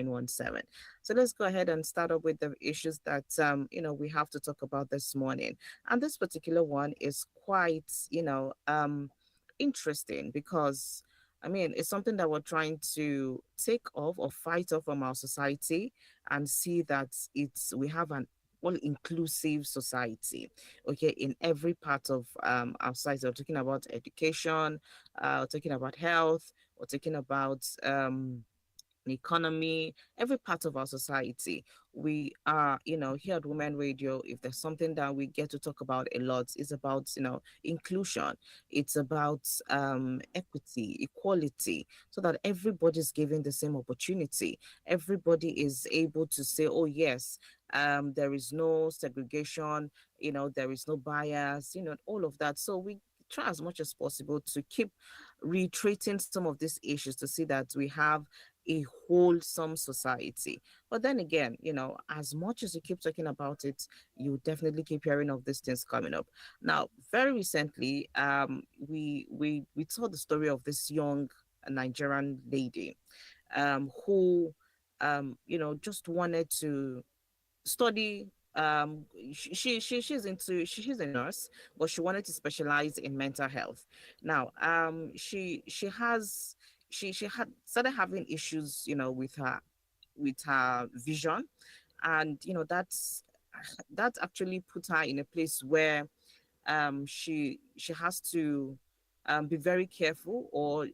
0917. So let's go ahead and start up with the issues that we have to talk about this morning. And this particular one is quite, interesting because I mean, it's something that we're trying to take off or fight off from our society and see that we have an all inclusive society, okay, in every part of our society. We're talking about education, we're talking about health, we're talking about economy, every part of our society. We are, here at Women Radio, if there's something that we get to talk about a lot, is about, inclusion. It's about equity, equality, so that everybody's given the same opportunity. Everybody is able to say, oh, yes, there is no segregation, there is no bias, all of that. So we try as much as possible to keep reiterating some of these issues to see that we have a wholesome society. But then again, as much as you keep talking about it, you definitely keep hearing of these things coming up. Now, very recently, we saw the story of this young Nigerian lady who just wanted to study. She's a nurse, but she wanted to specialize in mental health. Now she had started having issues, with her vision. And that actually put her in a place where she has to be very careful, or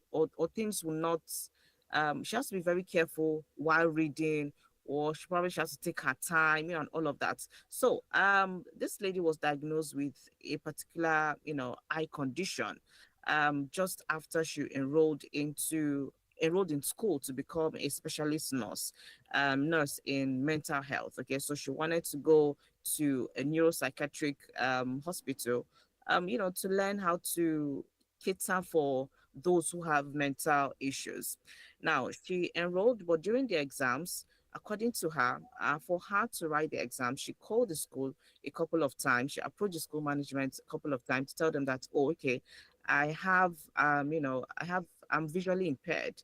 things will not she has to be very careful while reading, or she has to take her time, and all of that. So this lady was diagnosed with a particular, eye condition just after she enrolled in school to become a specialist nurse in mental health. Okay, so she wanted to go to a neuropsychiatric hospital, to learn how to cater for those who have mental issues. Now, she enrolled, but during the exams, according to her, for her to write the exam, she called the school a couple of times. She approached the school management a couple of times to tell them that, oh, okay, I'm visually impaired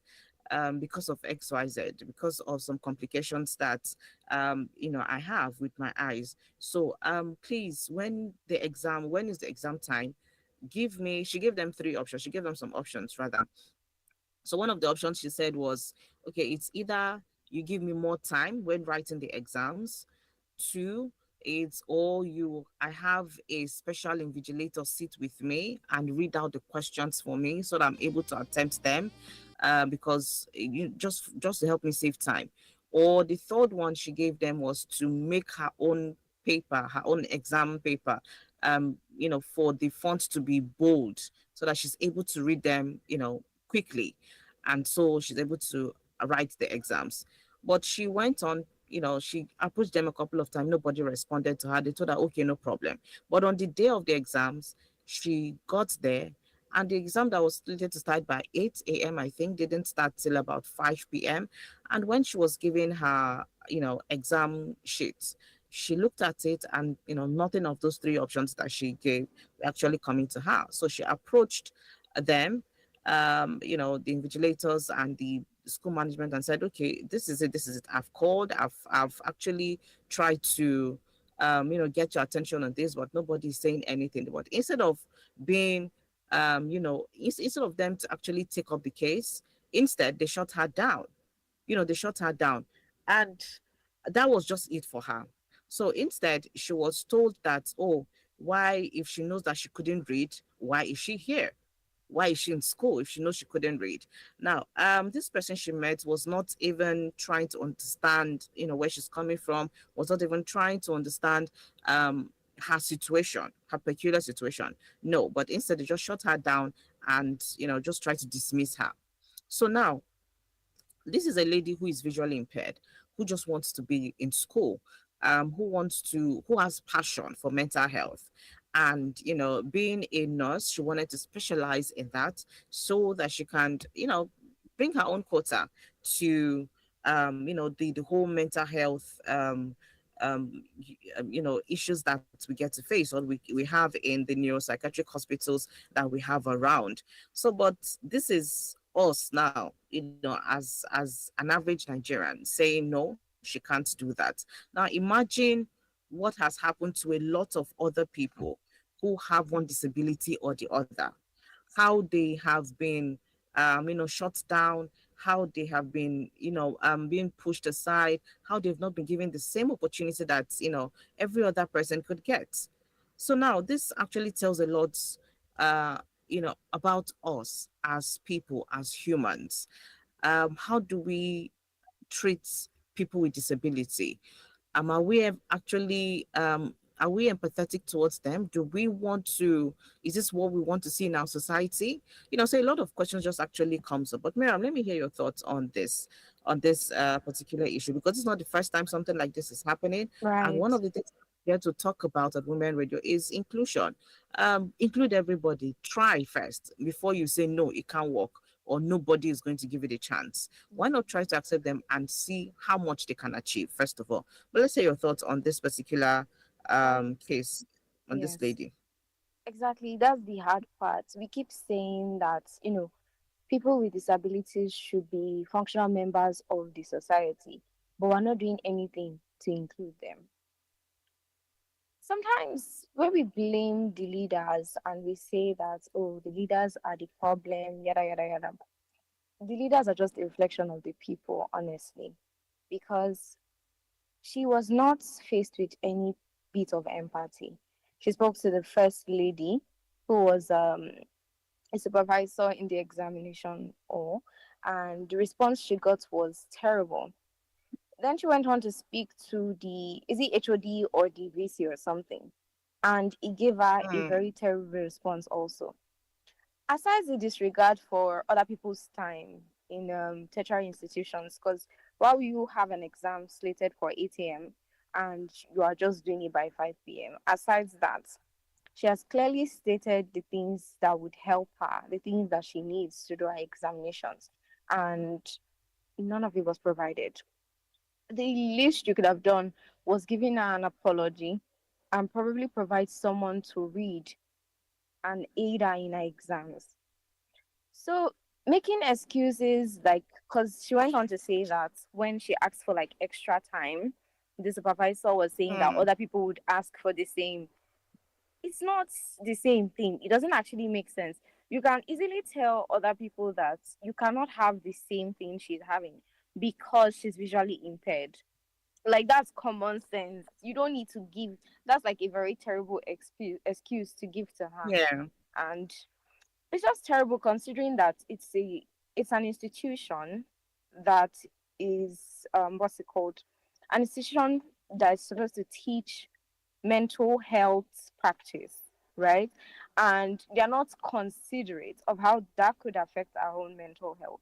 because of XYZ, because of some complications that I have with my eyes. So please, when is the exam time? She gave them three options. She gave them some options rather. So one of the options she said was, okay, it's either you give me more time when writing the exams. Two, it's or I have a special invigilator sit with me and read out the questions for me so that I'm able to attempt them, because you just to help me save time. Or the third one she gave them was to make her own paper, her own exam paper, for the font to be bold so that she's able to read them, quickly. And so she's able to write the exams. But she went on, she approached them a couple of times. Nobody responded to her. They told her, okay, no problem. But on the day of the exams, she got there, and the exam that was slated to start by 8 a.m., I think, didn't start till about 5 p.m. And when she was giving her, exam sheets, she looked at it, and, nothing of those three options that she gave were actually coming to her. So she approached them, the invigilators and the school management, and said, okay, this is it. I've called, I've actually tried to, get your attention on this, but nobody's saying anything. But instead of being, instead of them to actually take up the case, instead they shut her down. They shut her down. And that was just it for her. So instead, she was told that, oh, why, if she knows that she couldn't read, why is she here? Why is she in school if she knows she couldn't read? Now, this person she met was not even trying to understand, where she's coming from, was not even trying to understand her situation, her peculiar situation. No, but instead they just shut her down and, just try to dismiss her. So now, this is a lady who is visually impaired, who just wants to be in school, who has passion for mental health. And, being a nurse, she wanted to specialize in that so that she can, bring her own quota to, the whole mental health, issues that we get to face, or we have in the neuropsychiatric hospitals that we have around. So, but this is us now, as an average Nigerian saying no, she can't do that. Now imagine what has happened to a lot of other people who have one disability or the other, how they have been shut down, how they have been being pushed aside, how they've not been given the same opportunity that every other person could get. So now this actually tells a lot about us as people, as humans. How do we treat people with disability? Are we actually are we empathetic towards them? Do we want to, is this what we want to see in our society? So a lot of questions just actually comes up. But Miriam, let me hear your thoughts on this particular issue, because it's not the first time something like this is happening. And one Right. of the things we have to talk about at Women Radio is inclusion. Include everybody. Try first before you say no, it can't work, or nobody is going to give it a chance. Why not try to accept them and see how much they can achieve, first of all? But let's hear your thoughts on this particular Right. case, on this Yes. lady. Exactly. That's the hard part. We keep saying that, people with disabilities should be functional members of the society, but we're not doing anything to include them. Sometimes when we blame the leaders and we say that, oh, the leaders are the problem, yada, yada, yada, the leaders are just a reflection of the people, honestly, because she was not faced with any bit of empathy. She spoke to the first lady, who was a supervisor in the examination hall, and the response she got was terrible. Then she went on to speak to the, is it HOD or the VC or something, and he gave her a Mm, very terrible response also. Aside the disregard for other people's time in tertiary institutions, because while you have an exam slated for 8 a.m. and you are just doing it by 5 p.m., aside that, she has clearly stated the things that would help her, the things that she needs to do her examinations, and none of it was provided. The least you could have done was giving her an apology and probably provide someone to read and aid her in her exams. So making excuses, like, because she went on to say that when she asked for like extra time, the supervisor was saying that mm, other people would ask for the same. It's not the same thing. It doesn't actually make sense. You can easily tell other people that you cannot have the same thing she's having because she's visually impaired. Like, that's common sense. You don't need to give, that's like a very terrible excuse to give to her. yeah, And it's just terrible considering that it's an institution that is what's it called, an institution that is supposed to teach mental health practice, right? And they're not considerate of how that could affect our own mental health.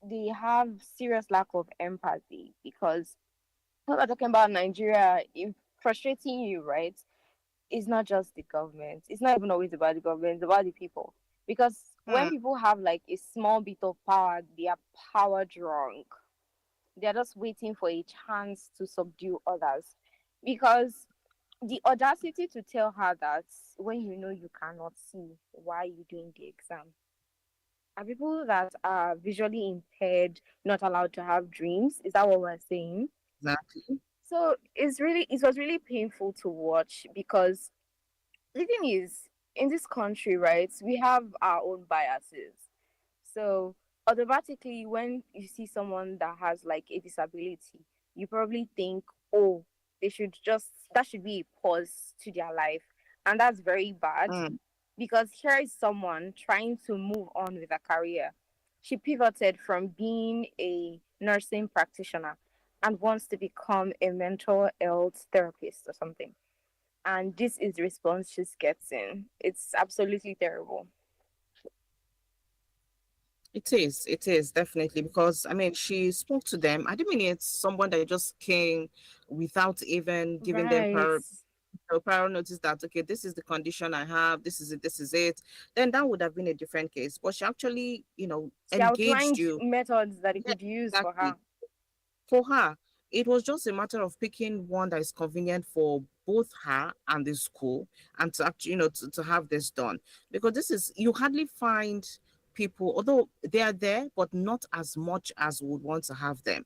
They have serious lack of empathy because when we're talking about Nigeria, if frustrating you, right? It's not just the government. It's not even always about the government, it's about the people. Because when mm, people have like a small bit of power, they are power drunk. They're just waiting for a chance to subdue others. Because the audacity to tell her that when you know you cannot see, why are you doing the exam? Are people that are visually impaired not allowed to have dreams? Is that what we're saying? exactly. So it was really painful to watch because the thing is, in this country, right, we have our own biases. So automatically, when you see someone that has like a disability, you probably think, oh, that should be a pause to their life. And that's very bad Mm, because here is someone trying to move on with a career. She pivoted from being a nursing practitioner and wants to become a mental health therapist or something, and this is the response she's getting. It's absolutely terrible. it is definitely, because I mean, she spoke to them. I didn't mean it's someone that just came without even giving them Right. prior notice that, okay, this is the condition I have, this is it. Then that would have been a different case. But she actually, She engaged outlined you. methods that it Yeah, could use for exactly. her. For her, it was just a matter of picking one that is convenient for both her and the school, and to actually, to have this done. Because this is, you hardly find people, although they are there, but not as much as we would want to have them.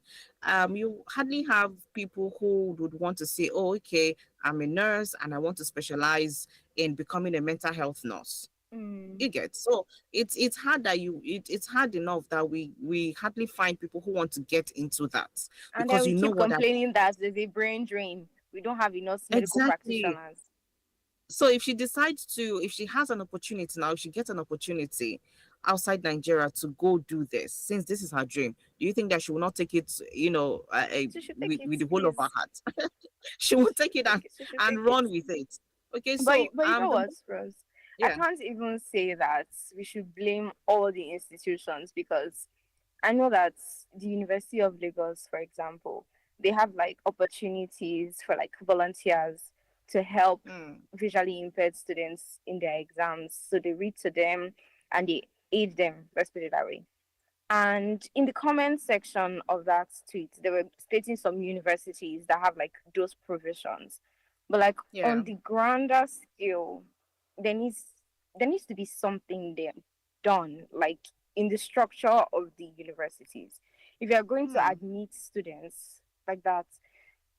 You hardly have people who would want to say, oh, okay, I'm a nurse and I want to specialize in becoming a mental health nurse. Mm. You get, so it's hard that it's hard enough that we hardly find people who want to get into that, And then because we you know keep what that complaining that there's a brain drain. We don't have enough medical exactly. practitioners. So if she decides to, if she has an opportunity now, if she gets an opportunity outside Nigeria to go do this, since this is her dream, do you think that she will not take it, She should take it, with the whole of her please. heart? She will take it She should and take it. run with it. Okay, But so you know the what, Rose? I yeah, can't even say that we should blame all the institutions, because I know that the University of Lagos, for example, they have like opportunities for like volunteers to help mm, visually impaired students in their exams. So they read to them and they aid them, let's put it that way. And in the comment section of that tweet, they were stating some universities that have like those provisions. But like yeah, on the grander scale, there needs there needs to be something there done, like in the structure of the universities. If you are going to mm, admit students like that,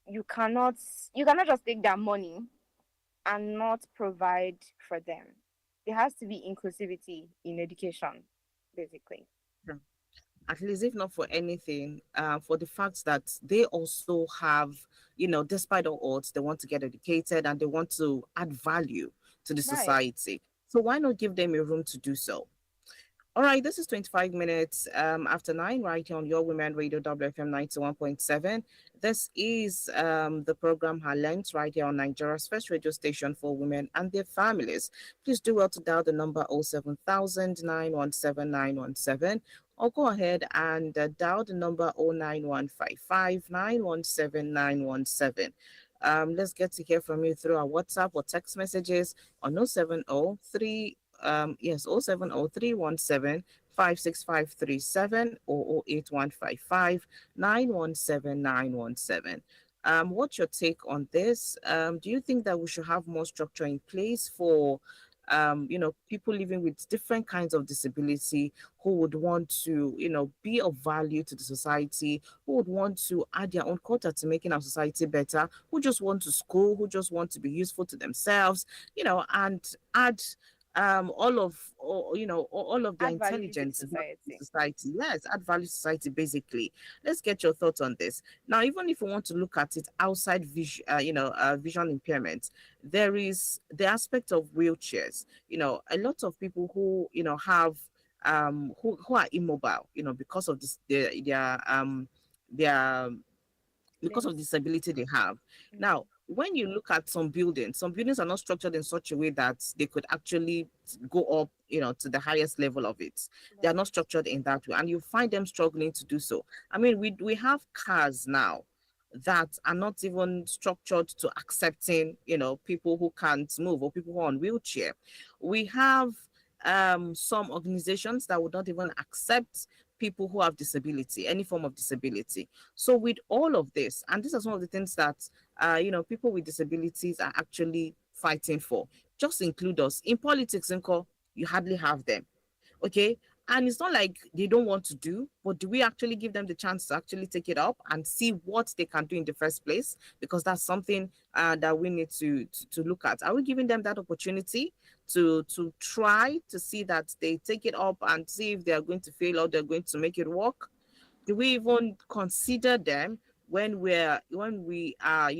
you cannot you cannot just take their money and not provide for them. There has to be inclusivity in education, basically. yeah. At least if not for anything, for the fact that they also have, despite all odds, they want to get educated and they want to add value to the Right. society. So why not give them a room to do so? All right, this is 25 minutes after 9, right here on Your Women Radio WFM 91.7. This is the program Highlands, right here on Nigeria's first radio station for women and their families. Please do well to dial the number 07000 or go ahead and dial the number 09155 Let's get to hear from you through our WhatsApp or text messages on 0703 yes, 070 317 56537 or 08155 917 917. What's your take on this? Do you think that we should have more structure in place for people living with different kinds of disability who would want to, be of value to the society, who would want to add their own quota to making our society better, who just want to school, who just want to be useful to themselves, and add all of their Add value to the intelligence back to society. society. Yes, add value to society basically. Let's get your thoughts on this. Now, even if we want to look at it outside vision impairment, there is the aspect of wheelchairs. A lot of people who have who are immobile, because of this their because of Limbs. disability they have. Mm. Now, when you look at some buildings are not structured in such a way that they could actually go up, to the highest level of it. They are Right. not structured in that way, and you find them struggling to do so. I mean, we have cars now that are not even structured to accepting, people who can't move or people who are on wheelchair. We have some organizations that would not even accept people who have disability, any form of disability. So with all of this, and this is one of the things that people with disabilities are actually fighting for. Just include us in politics, and you hardly have them. Okay. And it's not like they don't want to do, but do we actually give them the chance to actually take it up and see what they can do in the first place? Because that's something that we need to look at. Are we giving them that opportunity to try to see that they take it up and see if they are going to fail or they're going to make it work? Do we even consider them when we are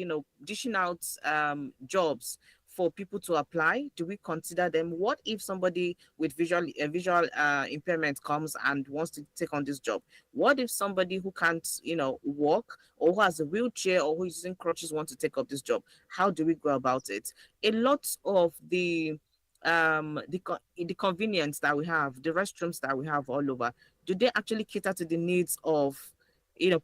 dishing out jobs for people to apply? Do we consider them? What if somebody with visual impairment comes and wants to take on this job? What if somebody who can't walk or who has a wheelchair or who is using crutches want to take up this job? How do we go about it? A lot of the convenience that we have, the restrooms that we have all over, do they actually cater to the needs of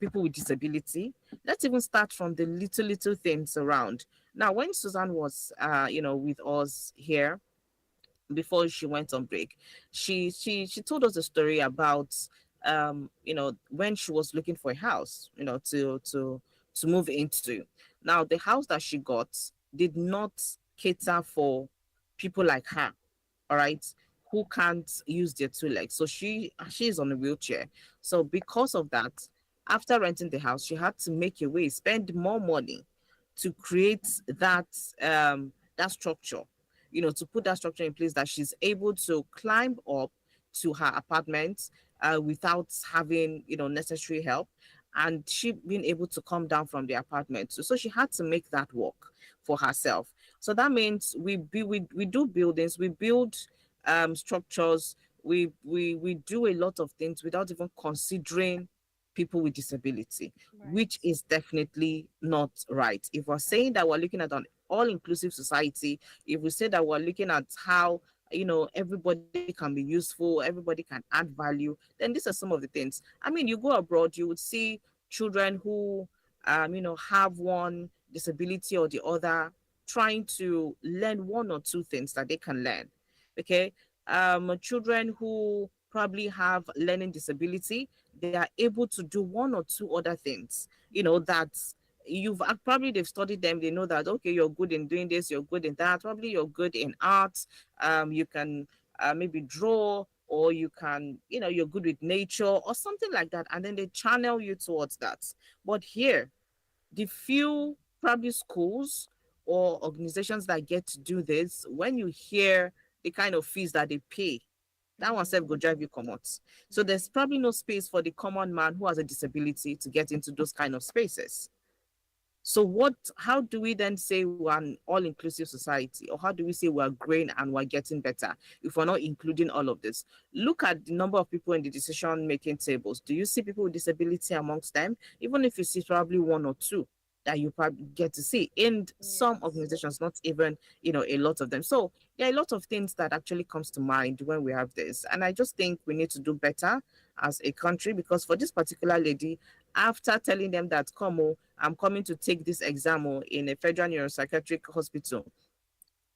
people with disability? Let's even start from the little things around. Now, when Suzanne was with us here before she went on break, she told us a story about when she was looking for a house, to move into. Now, the house that she got did not cater for people like her, all right, who can't use their two legs. So she is on a wheelchair. So because of that, after renting the house, she had to make a way, spend more money to create that structure, to put that structure in place that she's able to climb up to her apartment without having necessary help, and she being able to come down from the apartment. So she had to make that work for herself. So that means we do buildings, we build structures, we do a lot of things without even considering people with disability, which Right. is definitely not right. If we're saying that we're looking at an all-inclusive society, if we say that we're looking at how everybody can be useful, everybody can add value, then these are some of the things. I mean, you go abroad, you would see children who have one disability or the other, trying to learn one or two things that they can learn. Okay. Children who probably have learning disability, they are able to do one or two other things, that probably they've studied them. They know that, okay, you're good in doing this, you're good in that. Probably you're good in art. You can maybe draw, or you can, you're good with nature or something like that. And then they channel you towards that. But here, the few probably schools or organizations that get to do this, when you hear the kind of fees that they pay, that one self go drive you come out. So there's Right. probably no space for the common man who has a disability to get into those kind of spaces. So how do we then say we're an all-inclusive society, or how do we say we're growing and we're getting better if we're not including all of this? Look at the number of people in the decision-making tables. Do you see people with disability amongst them? Even if you see probably one or two that you probably get to see in some Yes. organizations, not even, a lot of them. So there are a lot of things that actually comes to mind when we have this. And I just think we need to do better as a country, because for this particular lady, after telling them that, come, oh, I'm coming to take this exam, oh, in a federal neuropsychiatric hospital,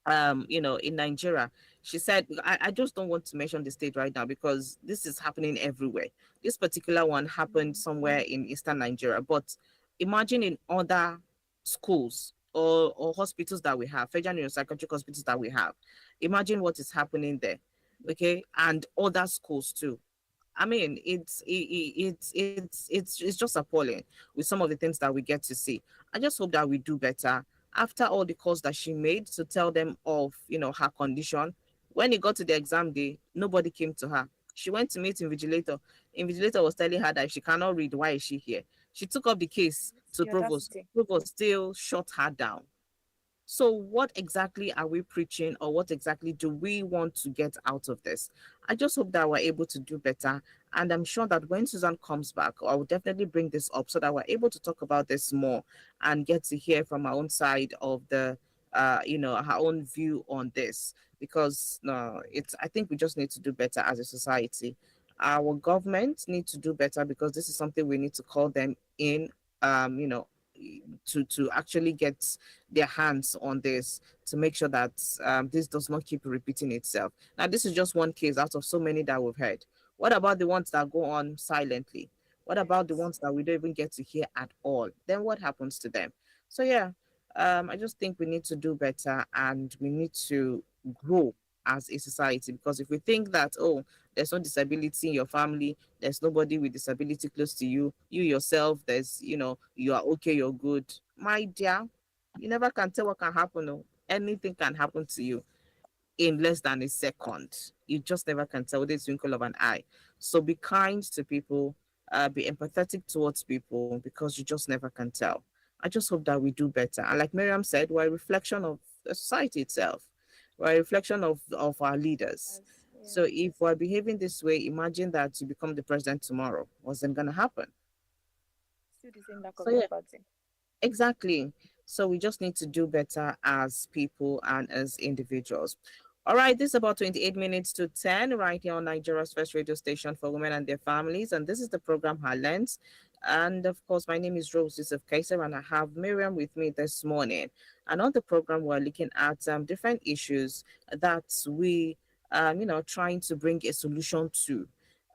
in Nigeria. She said, I just don't want to mention the state right now because this is happening everywhere. This particular one happened somewhere in eastern Nigeria, but imagine in other schools or hospitals that we have, federal neuropsychiatric hospitals that we have. Imagine what is happening there, okay, and other schools too. I mean, it's just appalling with some of the things that we get to see. I just hope that we do better after all the calls that she made to tell them of her condition. When it got to the exam day, nobody came to her. She went to meet invigilator. Invigilator was telling her that she cannot read. Why is she here? She took up the case to The provost. audacity. Provost still shut her down. So, what exactly are we preaching, or what exactly do we want to get out of this? I just hope that we're able to do better. And I'm sure that when Susan comes back, I will definitely bring this up so that we're able to talk about this more and get to hear from our own side of her own view on this. Because no, I think we just need to do better as a society. Our government need to do better, because this is something we need to call them in, um, you know, to actually get their hands on this, to make sure that this does not keep repeating itself. Now, this is just one case out of so many that we've heard. What about the ones that go on silently? What about the Right. ones that we don't even get to hear at all? Then what happens to them? So, yeah, I just think we need to do better, and we need to grow as a society, because if we think that, oh, there's no disability in your family, there's nobody with disability close to you, you yourself, you are okay, you're good, my dear, you never can tell what can happen. Oh. Anything can happen to you in less than a second. You just never can tell with a twinkle of an eye. So be kind to people, be empathetic towards people, because you just never can tell. I just hope that we do better. And like Miriam said, we're a reflection of the society itself. We're a reflection of our leaders. Yes. So Yeah. if we're behaving this way, imagine that you become the president tomorrow. What's then gonna happen? Still the same lack So of yeah, empathy. exactly. So we just need to do better as people and as individuals. All right, this is about 28 minutes to 10 right here on Nigeria's first radio station for women and their families. And this is the program Highlands. And of course, my name is Rose Yusuf Kaiser, and I have Miriam with me this morning. And on the program, we're looking at different issues that we, trying to bring a solution to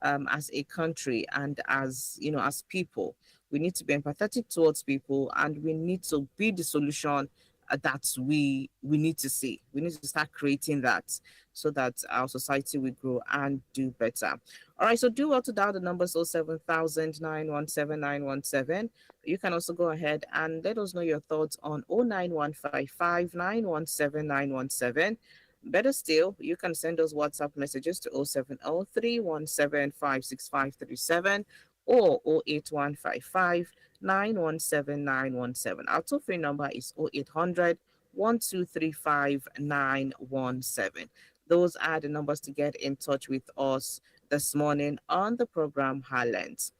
as a country and as people. We need to be empathetic towards people, and we need to be the solution that we need to see. We need to start creating that so that our society will grow and do better. All right, so do well to dial the numbers 07000 You can also go ahead and let us know your thoughts on 09155 Better still, you can send us WhatsApp messages to 07031756537 or 08155 Our toll free number is 0800 1235917. Those are the numbers to get in touch with us this morning on the program Highlands.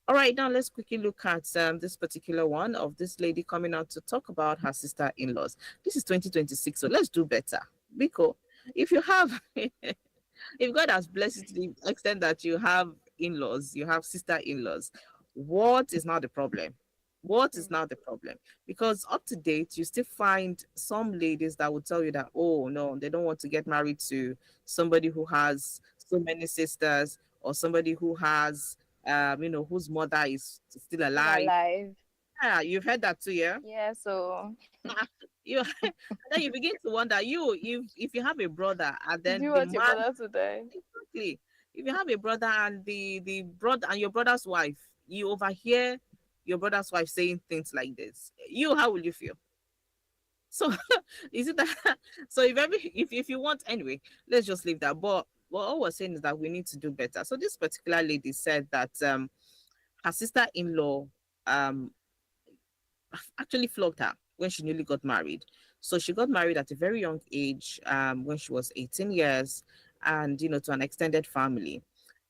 All right, now let's quickly look at this particular one of this lady coming out to talk about her sister-in-laws. This is 2026, so let's do better. Biko, if you have, if God has blessed you to the extent that you have in-laws, you have sister-in-laws, what is now the problem? What is now the problem? Because up to date, you still find some ladies that will tell you that, oh no, they don't want to get married to somebody who has so many sisters, or somebody who has whose mother is still Still alive. alive. Yeah, you've heard that too, yeah? Yeah, so You and then you begin to wonder, if you have a brother and do then you the want your man, brother to die? exactly, if you have a brother and the brother and your brother's wife, you overhear your brother's wife saying things like this, how will you feel? So is it that so if you want, anyway, let's just leave that. But what all we're saying is that we need to do better. So this particular lady said that her sister-in-law um actually flogged her when she newly got married. So she got married at a very young age, when she was 18 years, and to an extended family.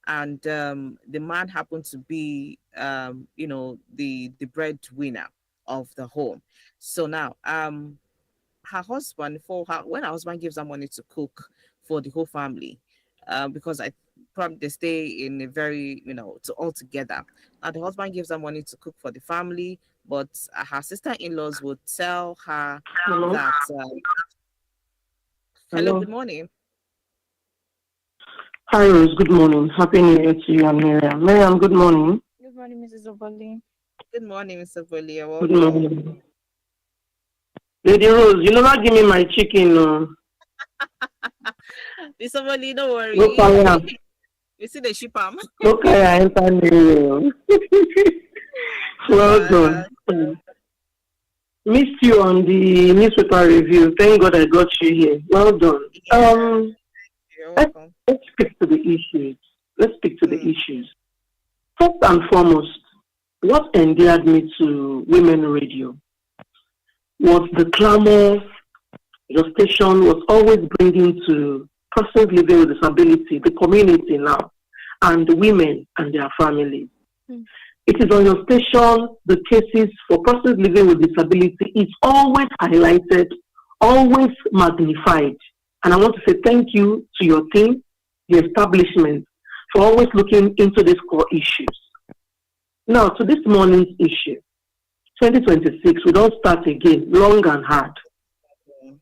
And the man happened to be, the breadwinner of the home. So now, her husband, for her when her husband gives her money to cook for the whole family, because I probably they stay in a very, to all together. And the husband gives her money to cook for the family, but her sister-in-laws would tell her Hello. that, hello, Hello. good morning. Hi, Rose. Good morning. Happy New Year to you and Miriam. Miriam, good morning. Good morning, Mrs. Obali. Good morning, Mr. Bolia. Good Welcome. morning. Lady Rose, you never give me my chicken. Mr. Bolia, don't worry. Go carry am. You see the ship am. Go carry am enter New Year. Well Uh, done. Missed you on the newspaper review. Thank God I got you here. Well done. yeah, you're Let's, welcome. let's speak to the issues. Let's speak to the Mm, issues. First and foremost, what endeared me to women radio was the clamor your station was always bringing to persons living with disability, the community now, and the women and their families. Mm. It is on your station, the cases for persons living with disability is always highlighted, always magnified. And I want to say thank you to your team, the establishment, for always looking into these core issues. Now, to this morning's issue, 2026, we don't start again, long and hard. mm,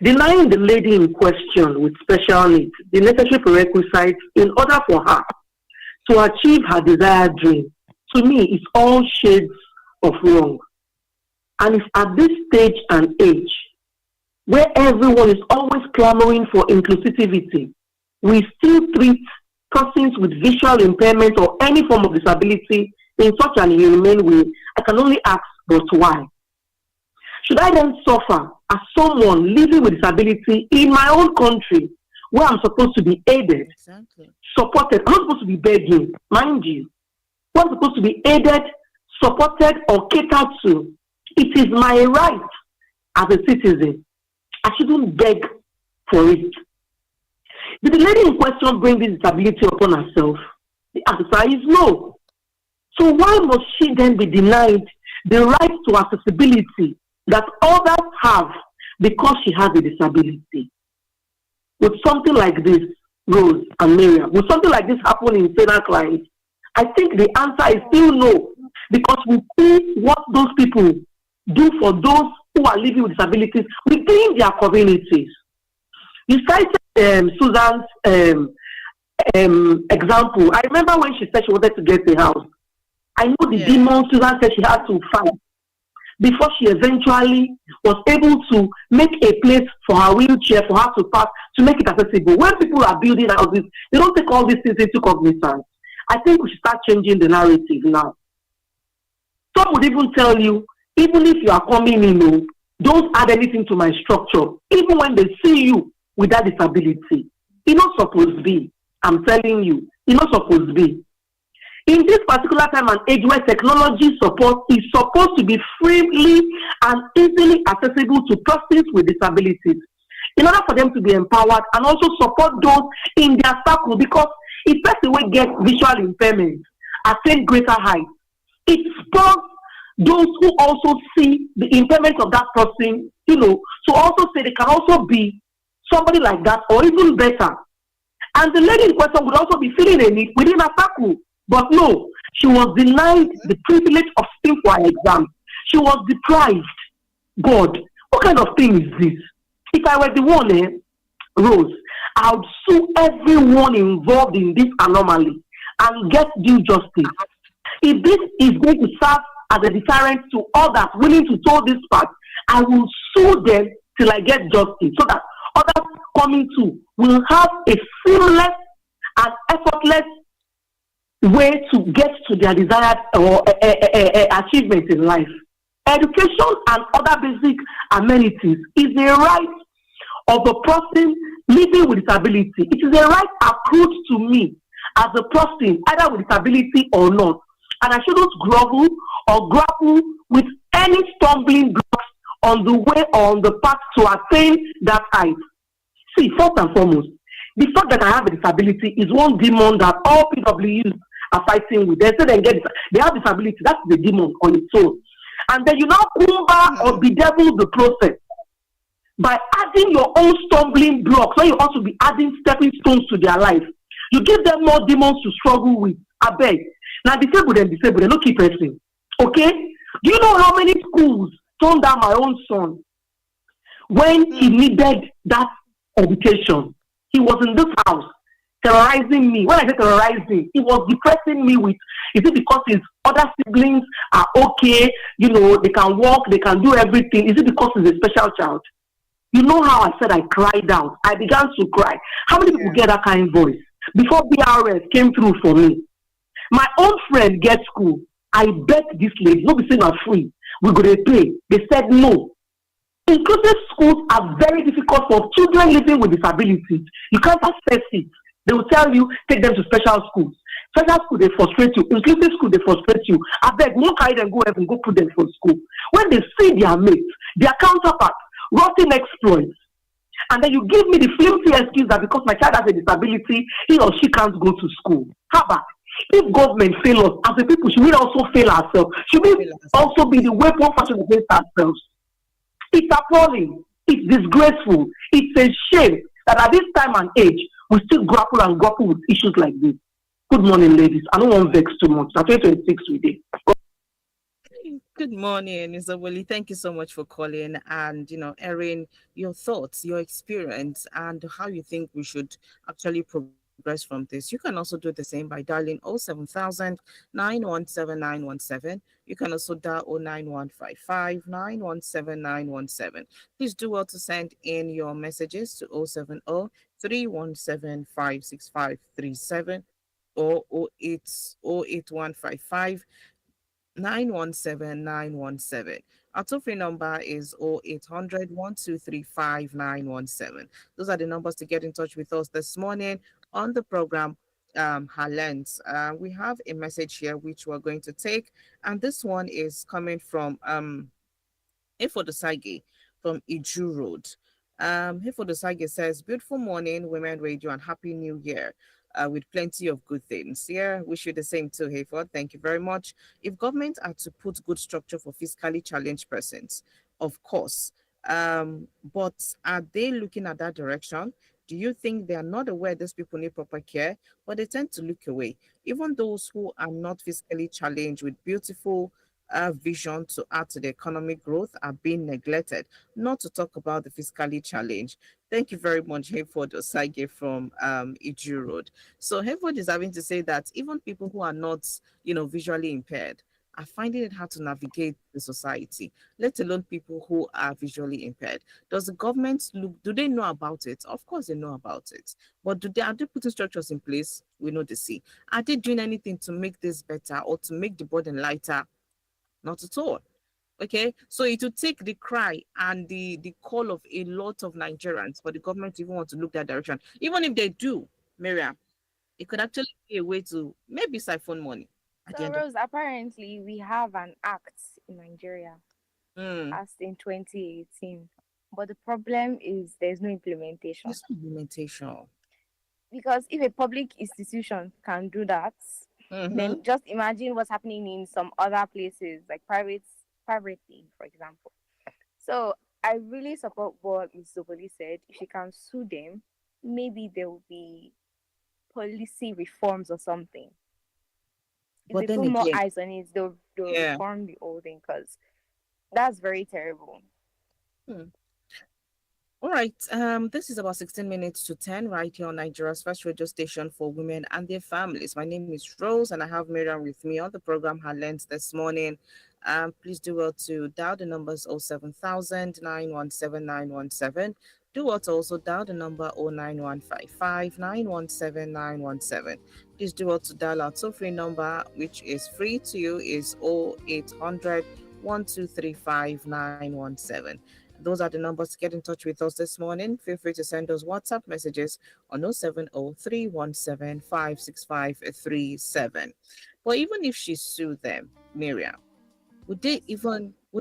Denying the lady in question with special needs the necessary prerequisites in order for her to achieve her desired dream, to me, is all shades of wrong. And if at this stage and age, where everyone is always clamoring for inclusivity, we still treat persons with visual impairment or any form of disability in such an inhumane way, I can only ask, but why? Should I then suffer as someone living with disability in my own country, where I'm supposed to be aided, exactly. supported? I'm not supposed to be begging, mind you. I'm supposed to be aided, supported, or catered to. It is my right as a citizen. I shouldn't beg for it. Did the lady in question bring this disability upon herself? The answer is no. So why must she then be denied the right to accessibility that others have because she has a disability? Would something like this, Rose and Miriam, would something like this happen in Sarah clients? I think the answer is still no, because we see what those people do for those who are living with disabilities within their communities. You cited Susan's example. I remember when she said she wanted to get a house. I know the demon Susan said she had to fight. before she eventually was able to make a place for her wheelchair for her to pass, to make it accessible. When people are building houses, they don't take all these things into cognizance. I think we should start changing the narrative now. Some would even tell you, even if you are coming in, oh, don't add anything to my structure, even when they see you with that disability. It's not supposed to be. I'm telling you, it's not supposed to be. In this particular time and age where technology support is supposed to be freely and easily accessible to persons with disabilities, in order for them to be empowered and also support those in their circle, because if person will get visual impairment, attain greater height, it spurs those who also see the impairment of that person, to also say they can also be somebody like that or even better. And the lady in question would also be feeling a need within a circle. But no, she was denied the privilege of sitting for her exam. She was deprived. God, what kind of thing is this? If I were the one, Rose, I would sue everyone involved in this anomaly and get due justice. If this is going to serve as a deterrent to others willing to toe this path, I will sue them till I get justice, so that others coming to will have a seamless and effortless way to get to their desired or achievement in life. Education and other basic amenities is a right of a person living with disability. It is a right accrued to me as a person, either with disability or not. And I shouldn't grovel or grapple with any stumbling blocks on the way or on the path to attain that height. See, first and foremost, the fact that I have a disability is one demon that all PWUs are fighting with. They say they have disability. That's the demon on its own. And then you now kumba or bedevil the process by adding your own stumbling blocks, when you also be adding stepping stones to their life. You give them more demons to struggle with. I beg. Now disabled, they don't keep pressing. Okay? Do you know how many schools turned down my own son when he needed that education? He was in this house terrorizing me. When I say terrorizing, he was depressing me with, is it because his other siblings are okay, they can walk, they can do everything? Is it because he's a special child? You know how I said I cried out. I began to cry. How many people get that kind of voice? Before BRS came through for me, my own friend get school. I begged this lady, not be saying I'm free. We're going to pay. They said no. Inclusive schools are very difficult for children living with disabilities. You can't access it. They will tell you, take them to special schools. Special school, they frustrate you. Inclusive school, they frustrate you. I beg, won't carry them, go and go put them for school. When they see their mates, their counterparts, rotten exploits, and then you give me the flimsy excuse that because my child has a disability, he or she can't go to school. How about if government fail us as a people, should we also fail ourselves? Should we also be the weapon fashioned against ourselves? It's appalling. It's disgraceful. It's a shame that at this time and age, we still grapple with issues like this. Good morning, ladies. I don't want to vex too much. At 2026 we did. Good morning, Isabelle. Thank you so much for calling and, airing your thoughts, your experience, and how you think we should actually progress from this. You can also do the same by dialing 07000 917 917. You can also dial 09155 917 917. Please do well to send in your messages to 070 317 56537 or 08155 917 917. Our toll free number is 0800 Those are the numbers to get in touch with us this morning on the program. Halens. We have a message here which we're going to take, and this one is coming from Ifodosage from Iju Road. Ifodosage says, "Beautiful morning, Women Radio, and Happy New Year. With plenty of good things. Yeah, wish you the same too, Hayford. Thank you very much. If government are to put good structure for fiscally challenged persons, of course, but are they looking at that direction? Do you think they are not aware these people need proper care, but they tend to look away? Even those who are not physically challenged with beautiful vision to add to the economic growth are being neglected, not to talk about the fiscally challenged." Thank you very much, Hayford Osage from Iju Road. So Hayford is having to say that even people who are not, visually impaired, are finding it hard to navigate the society, let alone people who are visually impaired. Does the government look, do they know about it? Of course they know about it. But are they putting structures in place? We know they see. Are they doing anything to make this better or to make the burden lighter? Not at all. Okay, so it will take the cry and the call of a lot of Nigerians for the government to even want to look that direction. Even if they do, Miriam, it could actually be a way to maybe siphon money at the So, end of. Rose, apparently we have an act in Nigeria Mm, as in 2018. But the problem is there's no implementation. there's no implementation. Because if a public institution can do that, Mm-hmm. then just imagine what's happening in some other places, like privately, for example. So I really support what Ms. Zoboli said. If she can sue them, maybe there will be policy reforms or something. If But they then put more again, eyes on it, they'll yeah. reform the whole thing because that's very terrible. Hmm. All right. This is about 16 minutes to 10 right here on Nigeria's first radio station for women and their families. My name is Rose, and I have Miriam with me on the program, her lens this morning. Please do well to dial the numbers 07000 917 917. Do well to also dial the number 09155 917 917. Please do well to dial our toll free number, which is free to you, is 0800 1235 917. Those are the numbers to get in touch with us this morning. Feel free to send us WhatsApp messages on 070 But even if she sued them, Miriam, Yes. would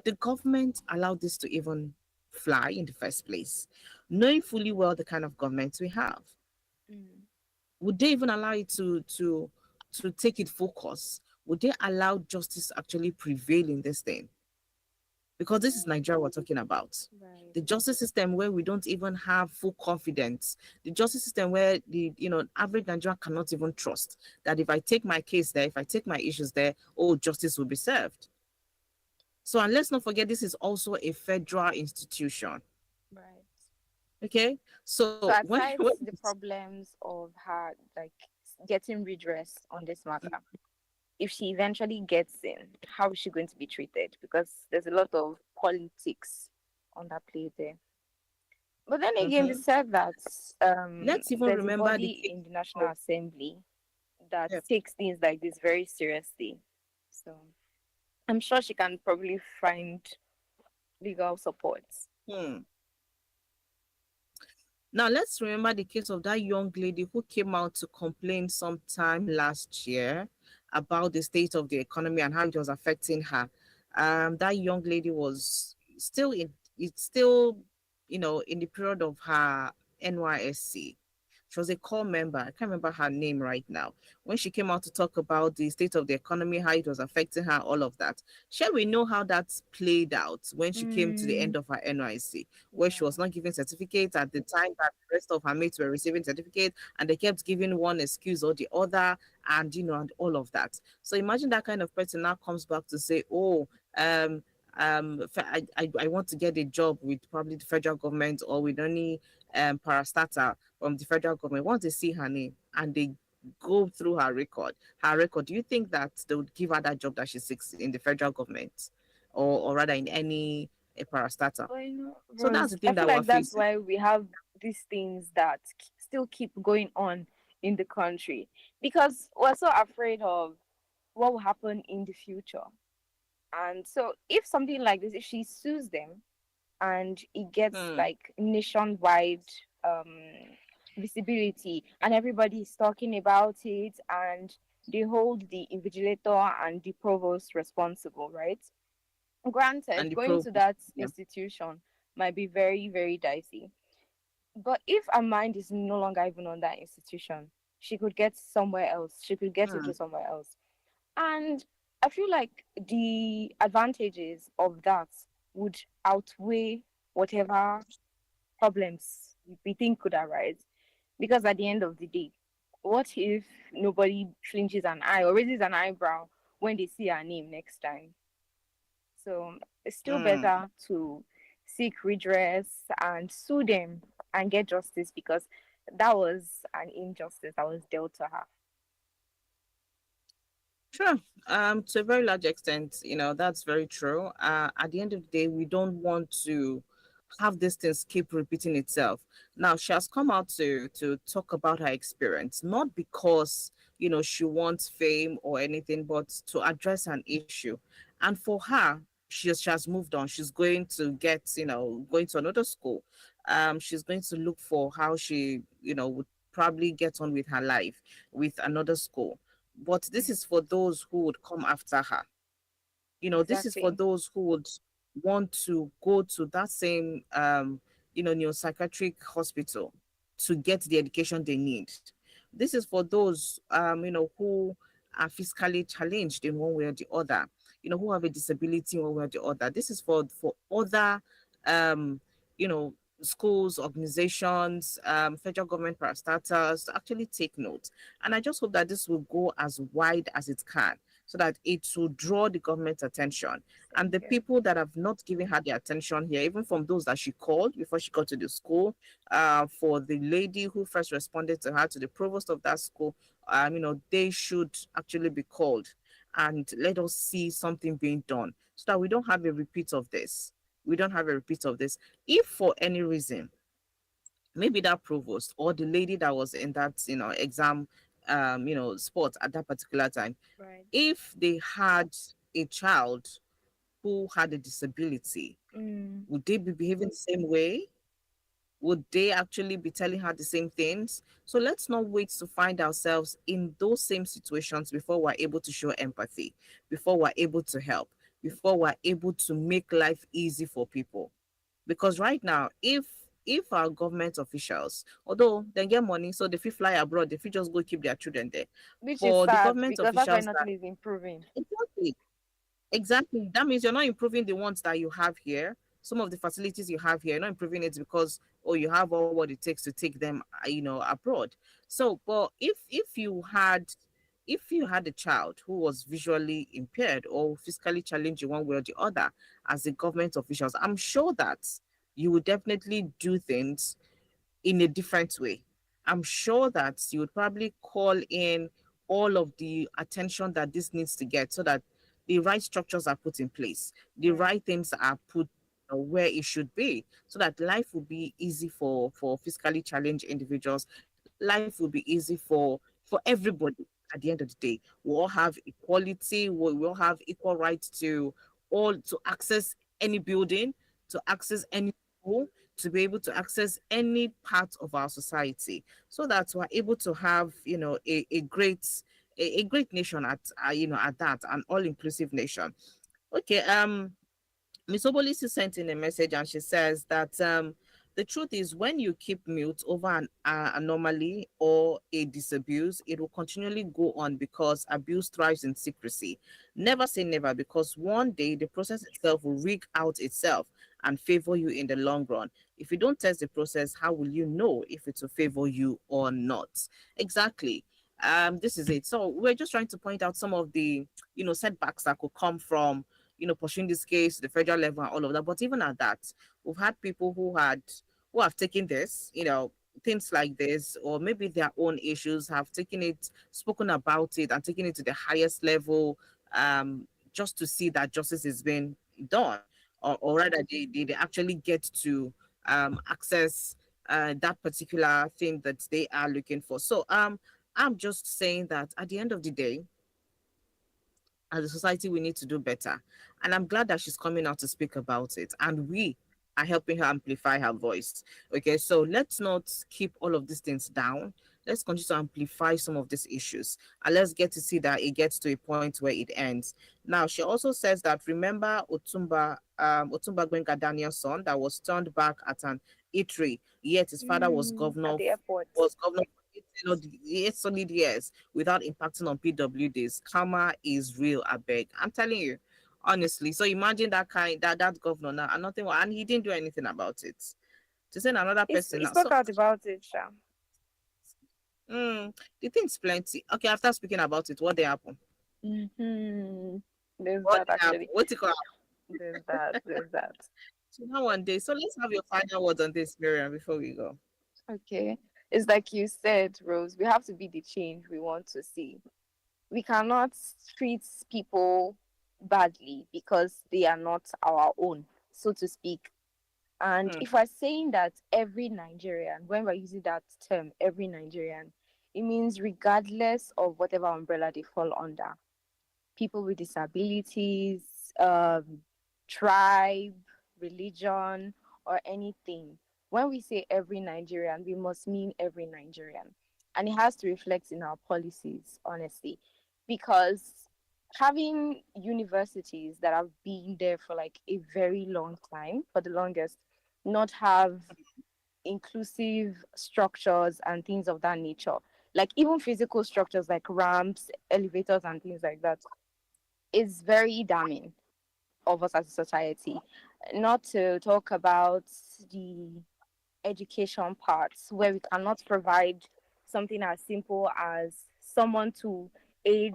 the government allow this to even fly in the first place? Knowing fully well the kind of government we have, Mm. would they even allow it to take it focus? Would they allow justice to actually prevail in this thing? Because this is Nigeria we're talking about. Right. The justice system where we don't even have full confidence. The justice system where the average Nigerian cannot even trust that if I take my case there, if I take my issues there, oh, justice will be served. So and let's not forget this is also a federal institution. Right. Okay, so So when aside the problems of her like getting redress on this matter, if she eventually gets in, how is she going to be treated? Because there's a lot of politics on that play there. But then again, they Mhm. said that Let's even there's a remember the body case in the National of Assembly that yeah. takes things like this very seriously. So I'm sure she can probably find legal support. Hmm. Now, let's remember the case of that young lady who came out to complain sometime last year about the state of the economy and how it was affecting her. That young lady was it's still, in the period of her NYSC. She was a core member. I can't remember her name right now. When she came out to talk about the state of the economy, how it was affecting her, all of that. Shall we know how that played out when she came to the Mm, end of her NYC, where she yeah. was not given certificates at the time that the rest of her mates were receiving certificates, and they kept giving one excuse or the other, and and all of that. So imagine that kind of person now comes back to say, oh, I want to get a job with probably the federal government or with any parastatal from the federal government. Once they see her name and they go through her record, do you think that they would give her that job that she seeks in the federal government, or rather in any a parastatal? But So that's Rose, the I thing feel that we're like that's facing. why we have these things that still keep going on in the country because we're so afraid of what will happen in the future. And so, if something like this, if she sues them and it gets Hmm. like nationwide visibility and everybody is talking about it and they hold the invigilator and the provost responsible, right? And Granted, the going pro. to that Yeah. institution might be very, very dicey. But if her mind is no longer even on that institution, she could get somewhere else. She could get to Hmm. do somewhere else. And I feel like the advantages of that would outweigh whatever problems we think could arise. Because at the end of the day, what if nobody flinches an eye or raises an eyebrow when they see her name next time? So it's still Hmm. better to seek redress and sue them and get justice because that was an injustice that was dealt to her. Sure. To a very large extent, that's very true. At the end of the day, we don't want to have these things keep repeating itself. Now, she has come out to talk about her experience, not because she wants fame or anything, but to address an issue. And for her, she has moved on. She's going to get, going to another school. She's going to look for how she, would probably get on with her life with another school, but this Mm, is for those who would come after her. This is for exactly. those who would want to go to that same neuropsychiatric hospital to get the education they need. This is for those who are physically challenged in one way or the other, who have a disability in one way or the other. This is for other um you know schools, organizations, federal government parastatals to actually take note. And I just hope that this will go as wide as it can, so that it will draw the government's attention. And Same the here. people that have not given her the attention here, even from those that she called before she got to the school, for the lady who first responded to her, to the provost of that school, they should actually be called and let us see something being done, so that we don't have a repeat of this. We don't have a repeat of this. If for any reason, maybe that provost or the lady that was in that exam spot at that particular time, Right. if they had a child who had a disability, Mm, would they be behaving the same way? Would they actually be telling her the same things? So let's not wait to find ourselves in those same situations before we're able to show empathy, before we're able to help, before we're able to make life easy for people. Because right now, if our government officials, although they get money, so they fit fly abroad, they fit just go keep their children there. which is For the sad government because that's why officials nothing that is improving. exactly. Exactly. That means you're not improving the ones that you have here. Some of the facilities you have here, you're not improving it because you have all what it takes to take them, abroad. So, but if you had a child who was visually impaired or physically challenged in one way or the other, as the government officials, I'm sure that you would definitely do things in a different way. I'm sure that you would probably call in all of the attention that this needs to get, so that the right structures are put in place, the Right. right things are put where it should be, so that life will be easy for physically challenged individuals. Life will be easy for everybody. At the end of the day, we all have equality. We all have equal rights to access any building, to access any school, to be able to access any part of our society, so that we're able to have a great nation at that, an all-inclusive nation. Okay. Miss Obolisi sent in a message and she says that the truth is, when you keep mute over an anomaly or a disabuse, it will continually go on because abuse thrives in secrecy. Never say never, because one day the process itself will rig out itself and favor you in the long run. If you don't test the process, how will you know if it will favor you or not? Exactly. This is it. So we're just trying to point out some of the setbacks that could come from pursuing this case to the federal level and all of that. But even at that, we've had people who have taken this, things like this, or maybe their own issues, have taken it, spoken about it, and taken it to the highest level, just to see that justice is being done, or rather, they actually get to access that particular thing that they are looking for. So I'm just saying that at the end of the day, as a society, we need to do better. And I'm glad that she's coming out to speak about it. And we are helping her amplify her voice. Okay, so let's not keep all of these things down. Let's continue to amplify some of these issues. And let's get to see that it gets to a point where it ends. Now, she also says that, remember Otumba Gbenga Daniel's son that was turned back at an eatery, yet his father was At governor the airport. for 8 solid years without impacting on PWDs. Karma is real, I beg. I'm telling you, honestly. So imagine that governor now, and nothing, and he didn't do anything about it. To send another person He now. spoke So out about it, Sha. the thing's plenty. Okay, after speaking about it, what they happen? Mm-hmm. There's What that they happen? actually. What it call? There's that. There's that. So now one day. So let's have your final words on this, Miriam, before we go. Okay. It's like you said, Rose, we have to be the change we want to see. We cannot treat people badly because they are not our own, so to speak. And Mm, if we're saying that every Nigerian, when we're using that term, every Nigerian, it means regardless of whatever umbrella they fall under, people with disabilities, tribe, religion, or anything. When we say every Nigerian, we must mean every Nigerian. And it has to reflect in our policies, honestly, because having universities that have been there for like a very long time, for the longest, not have inclusive structures and things of that nature, like even physical structures like ramps, elevators, and things like that, is very damning of us as a society. Not to talk about the education parts where we cannot provide something as simple as someone to aid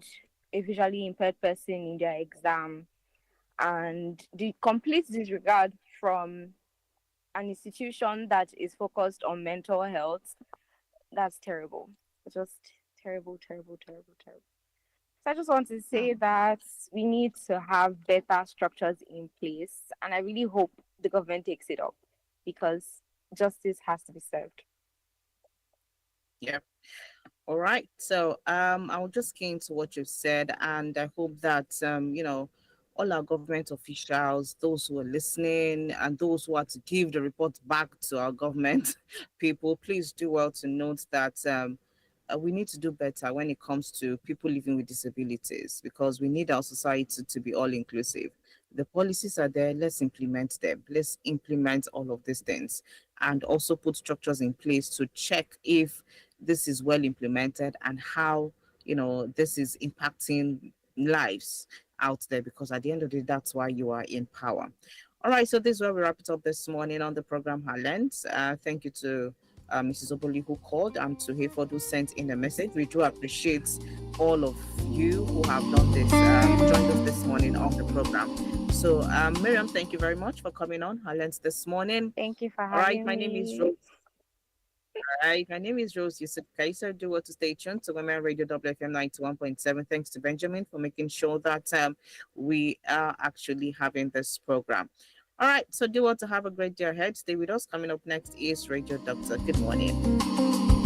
a visually impaired person in their exam, and the complete disregard from an institution that is focused on mental health. That's terrible. Just terrible, terrible, terrible, terrible. So I just want to mm. say that we need to have better structures in place, and I really hope the government takes it up because justice has to be served. Yeah. All right. So I'll just key into what you've said, and I hope that all our government officials, those who are listening, and those who are to give the report back to our government people, please do well to note that we need to do better when it comes to people living with disabilities, because we need our society to be all inclusive. The policies are there, let's implement them. Let's implement all of these things, and also put structures in place to check if this is well implemented and how this is impacting lives out there, because at the end of the day, that's why you are in power. All right, so this is where we wrap it up this morning on the program Highlands. Thank you to Mrs. Oboli who called, and to Hayford who sent in a message. We do appreciate all of you who have done this, joined us this morning on the program. So Miriam, thank you very much for coming on Highlands this morning. Thank you for All right, having my name is Rose. me. Hi, my name is Rose Yusuf Kaiser. Do what to stay tuned to Women Radio WFM 91.7. Thanks to Benjamin for making sure that we are actually having this program. All right, so do want to have a great day ahead. Stay with us. Coming up next is Radio Doctor. Good morning.